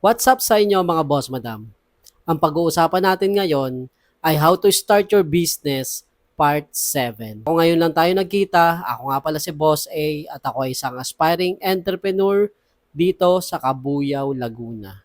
What's up sa inyo mga boss madam? Ang pag-uusapan natin ngayon ay how to start your business part 7. Kung ngayon lang tayo nagkita, ako nga pala si Boss A at ako ay isang aspiring entrepreneur dito sa Cabuyao, Laguna.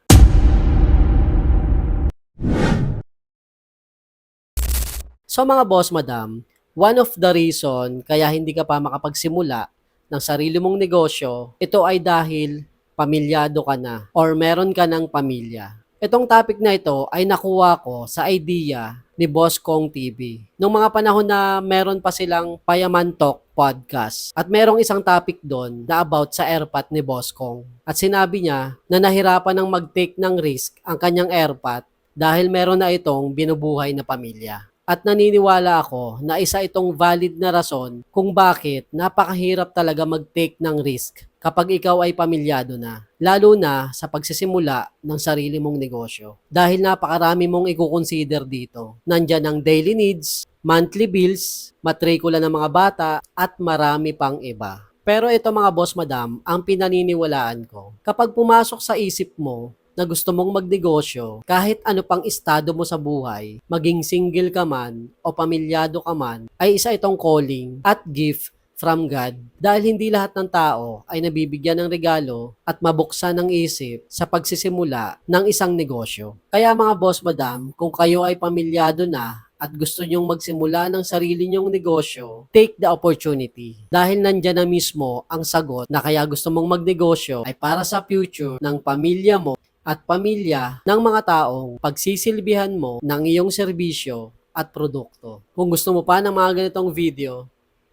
So mga boss madam, one of the reason kaya hindi ka pa makapagsimula ng sarili mong negosyo, ito ay dahil pamilyado ka na or meron ka ng pamilya. Itong topic na ito ay nakuha ko sa idea ni Boss Kong TV. Nung mga panahon na meron pa silang Payaman Talk podcast at merong isang topic doon na about sa airpot ni Boss Kong. At sinabi niya na nahirapan ng mag-take ng risk ang kanyang airpot dahil meron na itong binubuhay na pamilya. At naniniwala ako na isa itong valid na rason kung bakit napakahirap talaga mag-take ng risk kapag ikaw ay pamilyado na. Lalo na sa pagsisimula ng sarili mong negosyo. Dahil napakarami mong i-consider dito. Nandyan ang daily needs, monthly bills, matrikula ng mga bata, at marami pang iba. Pero ito mga boss madam, ang pinaniniwalaan ko. Kapag pumasok sa isip mo na gusto mong magnegosyo, kahit ano pang estado mo sa buhay, maging single ka man o pamilyado ka man, ay isa itong calling at gift from God. Dahil hindi lahat ng tao ay nabibigyan ng regalo at mabuksan ng isip sa pagsisimula ng isang negosyo. Kaya mga boss madam, kung kayo ay pamilyado na at gusto nyong magsimula ng sarili nyong negosyo, take the opportunity. Dahil nandyan na mismo ang sagot na kaya gusto mong magnegosyo ay para sa future ng pamilya mo at pamilya ng mga taong pagsisilbihan mo ng iyong serbisyo at produkto. Kung gusto mo pa ng mga ganitong video,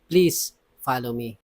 please follow me.